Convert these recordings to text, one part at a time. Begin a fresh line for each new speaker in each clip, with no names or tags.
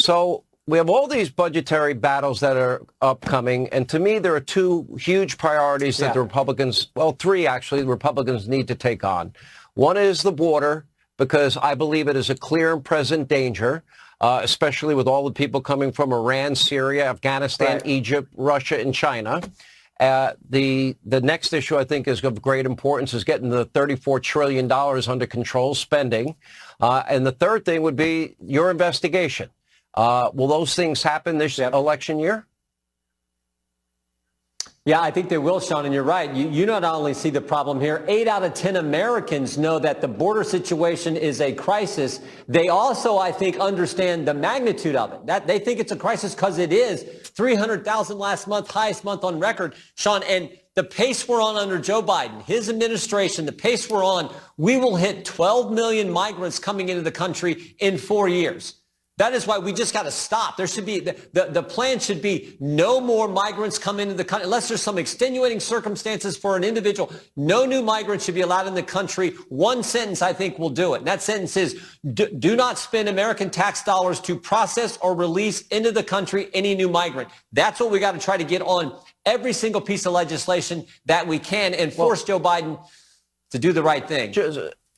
So we have all these budgetary battles that are upcoming. And to me, there are two huge priorities that the Republicans, well, three actually, the Republicans need to take on. One is the border, because I believe it is a clear and present danger, especially with all the people coming from Iran, Syria, Afghanistan, Egypt, Russia, and China. The next issue I think is of great importance is getting the $34 trillion under control spending. And the third thing would be your investigation. Will those things happen this election year?
Yeah, I think they will, Sean, and you're right. You not only see the problem here, 8 out of 10 Americans know that the border situation is a crisis. They also, I think, understand the magnitude of it. That they think it's a crisis because it is. 300,000 last month, highest month on record, Sean, and the pace we're on under Joe Biden, his administration, the pace we're on, we will hit 12 million migrants coming into the country in 4 years. That is why we just got to stop. There should be, the plan should be no more migrants come into the country, unless there's some extenuating circumstances for an individual. No new migrants should be allowed in the country. One sentence, I think, will do it. And that sentence is, do not spend American tax dollars to process or release into the country any new migrant. That's what we got to try to get on every single piece of legislation that we can and force Joe Biden to do the right thing.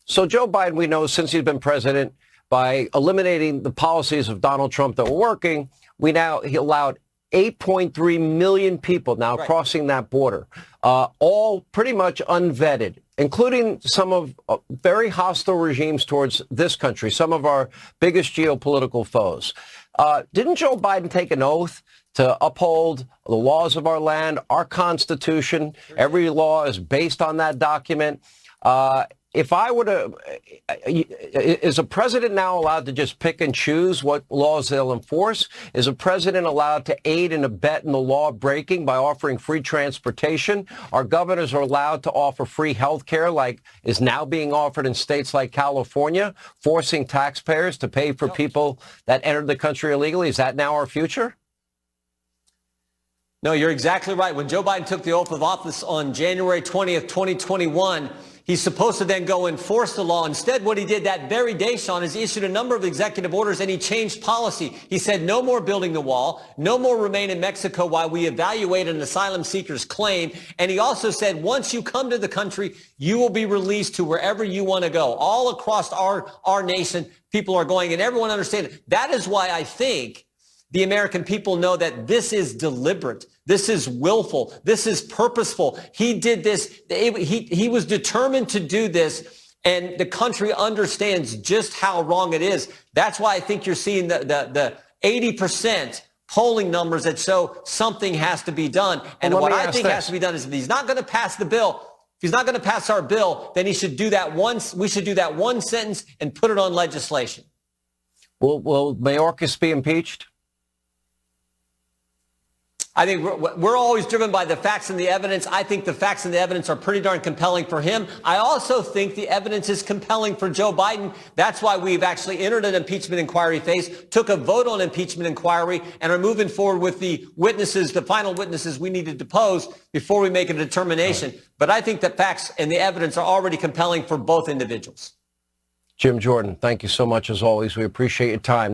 So Joe Biden, we know since he's been president, by eliminating the policies of Donald Trump that were working, he allowed 8.3 million people now crossing that border, all pretty much unvetted, including some of very hostile regimes towards this country, some of our biggest geopolitical foes. Didn't Joe Biden take an oath to uphold the laws of our land, our Constitution? Every law is based on that document. If I were to, is a president now allowed to just pick and choose what laws they'll enforce? Is a president allowed to aid and abet in the law breaking by offering free transportation? Our governors are allowed to offer free health care, like is now being offered in states like California, forcing taxpayers to pay for people that entered the country illegally? Is that now our future?
No, you're exactly right. When Joe Biden took the oath of office on January 20th, 2021, he's supposed to then go enforce the law. Instead, what he did that very day, Sean, is he issued a number of executive orders and he changed policy. He said no more building the wall, no more remain in Mexico while we evaluate an asylum seeker's claim. And he also said once you come to the country, you will be released to wherever you want to go. All across our nation, people are going, and everyone understands it. That is why I think the American people know that this is deliberate. This is willful. This is purposeful. He did this. He was determined to do this, and the country understands just how wrong it is. That's why I think you're seeing the 80% polling numbers that show something has to be done. And what I think has to be done is if he's not going to pass the bill, if he's not going to pass our bill, then he should do that once. We should do that one sentence and put it on legislation.
Will Mayorkas be impeached?
I think we're always driven by the facts and the evidence. I think the facts and the evidence are pretty darn compelling for him. I also think the evidence is compelling for Joe Biden. That's why we've actually entered an impeachment inquiry phase, took a vote on impeachment inquiry, and are moving forward with the witnesses, the final witnesses we need to depose before we make a determination. But I think the facts and the evidence are already compelling for both individuals.
Jim Jordan, thank you so much as always. We appreciate your time.